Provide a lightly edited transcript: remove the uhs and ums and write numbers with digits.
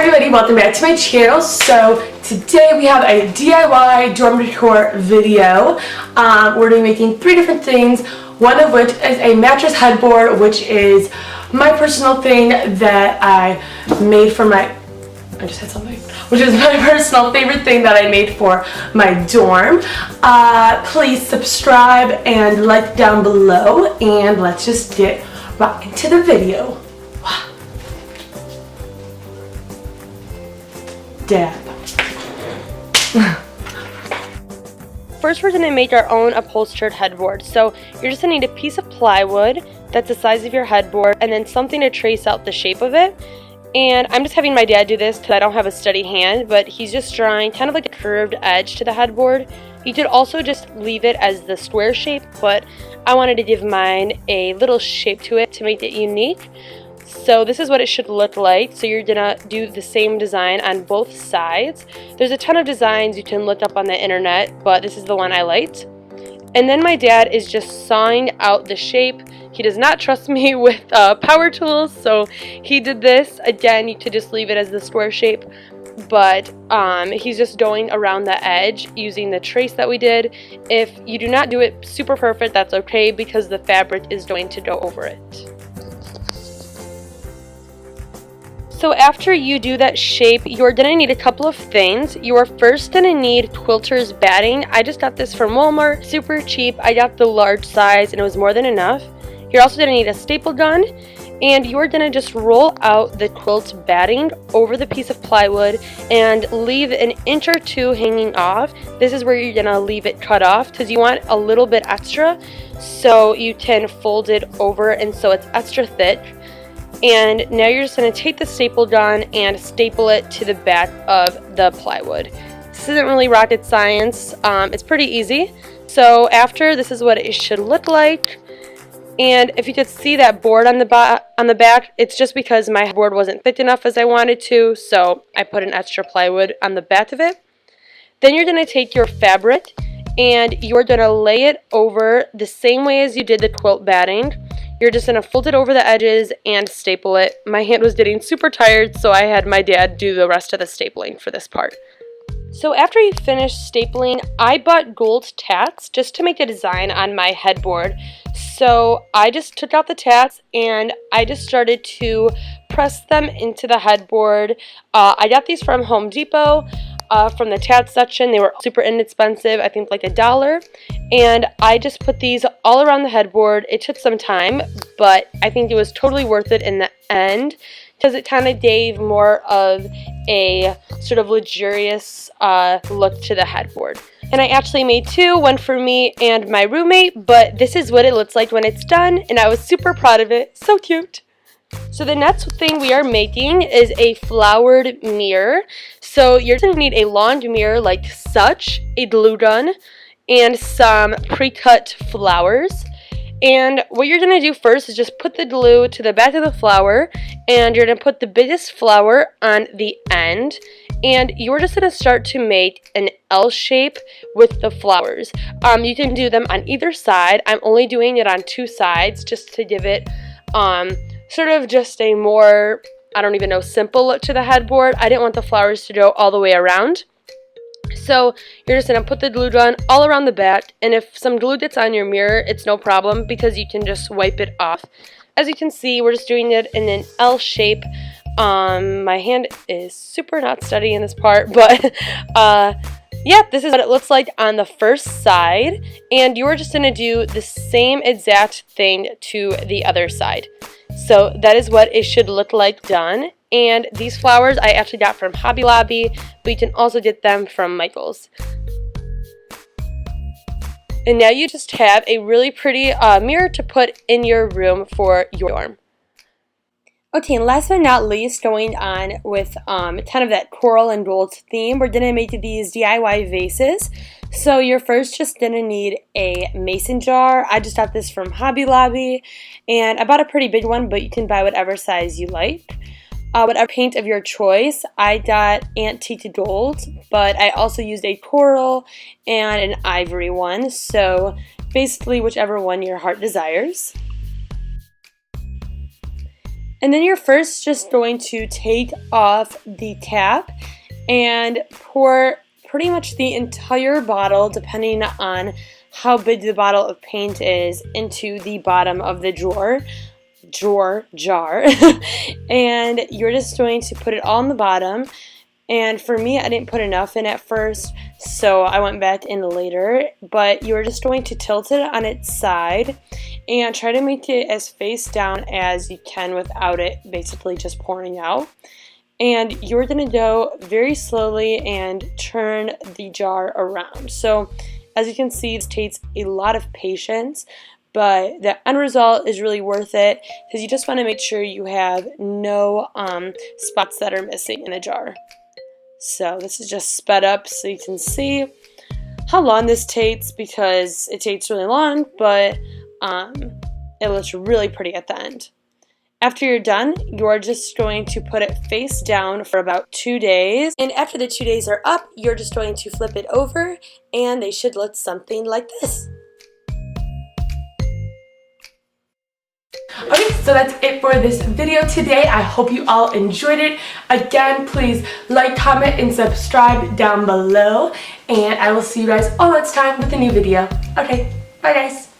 everybody, welcome back to my channel. So today we have a DIY dorm decor video. We're going to be making 3 different things, one of which is a mattress headboard, which is my personal thing that I made for my, which is my personal favorite thing that I made for my dorm. Please subscribe and like down below, and let's just get right into the video. Dab. First, we're going to make our own upholstered headboard. So you're just going to need a piece of plywood that's the size of your headboard, and then something to trace out the shape of it. And I'm just having my dad do this because I don't have a steady hand, but he's just drawing kind of like a curved edge to the headboard. You could also just leave it as the square shape, but I wanted to give mine a little shape to it to make it unique. So this is what it should look like. So you're gonna do the same design on both sides. There's a ton of designs you can look up on the internet, but this is the one I liked. And then my dad is just sawing out the shape. He does not trust me with power tools, so he did this. Again, you could just leave it as the square shape, but he's just going around the edge using the trace that we did. If you do not do it super perfect, that's okay, because the fabric is going to go over it. So after you do that shape, you're going to need a couple of things. You are first going to need quilter's batting. I just got this from Walmart, super cheap. I got the large size and it was more than enough. You're also going to need a staple gun, and you're going to just roll out the quilt batting over the piece of plywood and leave an inch or 2 hanging off. This is where you're going to leave it cut off because you want a little bit extra, so you can fold it over and so it's extra thick. And now you're just going to take the staple gun and staple it to the back of the plywood. This isn't really rocket science. It's pretty easy. So after, this is what it should look like. And if you could see that board on the back, it's just because my board wasn't thick enough as I wanted to, so I put an extra plywood on the back of it. Then you're going to take your fabric and you're going to lay it over the same way as you did the quilt batting. You're just going to fold it over the edges and staple it. My hand was getting super tired, so I had my dad do the rest of the stapling for this part. So after you finish stapling, I bought gold tacks just to make a design on my headboard. So I just took out the tacks and I just started to press them into the headboard. I got these from Home Depot. From the tat section. They were super inexpensive, I think like $1, and I just put these all around the headboard. It took some time, but I think it was totally worth it in the end because it kind of gave more of a sort of luxurious look to the headboard. And I actually made 2, one for me and my roommate, but this is what it looks like when it's done, and I was super proud of it. So cute! So the next thing we are making is a flowered mirror. So you're going to need a long mirror like such, a glue gun, and some pre-cut flowers. And what you're going to do first is just put the glue to the back of the flower, and you're going to put the biggest flower on the end. And you're just going to start to make an L shape with the flowers. You can do them on either side. I'm only doing it on 2 sides just to give it sort of just a more, I don't even know, simple look to the headboard. I didn't want the flowers to go all the way around. So you're just going to put the glue gun all around the back, and if some glue gets on your mirror, it's no problem because you can just wipe it off. As you can see, we're just doing it in an L shape. My hand is super not steady in this part, but yeah, this is what it looks like on the first side, and you're just going to do the same exact thing to the other side. So that is what it should look like done. And these flowers I actually got from Hobby Lobby, but you can also get them from Michael's. And now you just have a really pretty mirror to put in your room for your dorm. Okay, and last but not least, going on with kind of that coral and gold theme, we're going to make these DIY vases. So you're first just going to need a mason jar. I just got this from Hobby Lobby, and I bought a pretty big one, but you can buy whatever size you like. Whatever paint of your choice. I got antique gold, but I also used a coral and an ivory one, so basically whichever one your heart desires. And then you're first just going to take off the cap and pour pretty much the entire bottle, depending on how big the bottle of paint is, into the bottom of the jar. And you're just going to put it all on the bottom. And for me, I didn't put enough in at first, so I went back in later. But you're just going to tilt it on its side and try to make it as face down as you can without it basically just pouring out. And you're going to go very slowly and turn the jar around. So as you can see, this takes a lot of patience, but the end result is really worth it because you just want to make sure you have no spots that are missing in the jar. So this is just sped up so you can see how long this takes, because it takes really long, but it looks really pretty at the end. After you're done, you're just going to put it face down for about 2 days. And after the 2 days are up, you're just going to flip it over and they should look something like this. Okay, so that's it for this video today. I hope you all enjoyed it. Again, please like, comment, and subscribe down below. And I will see you guys all next time with a new video. Okay, bye guys.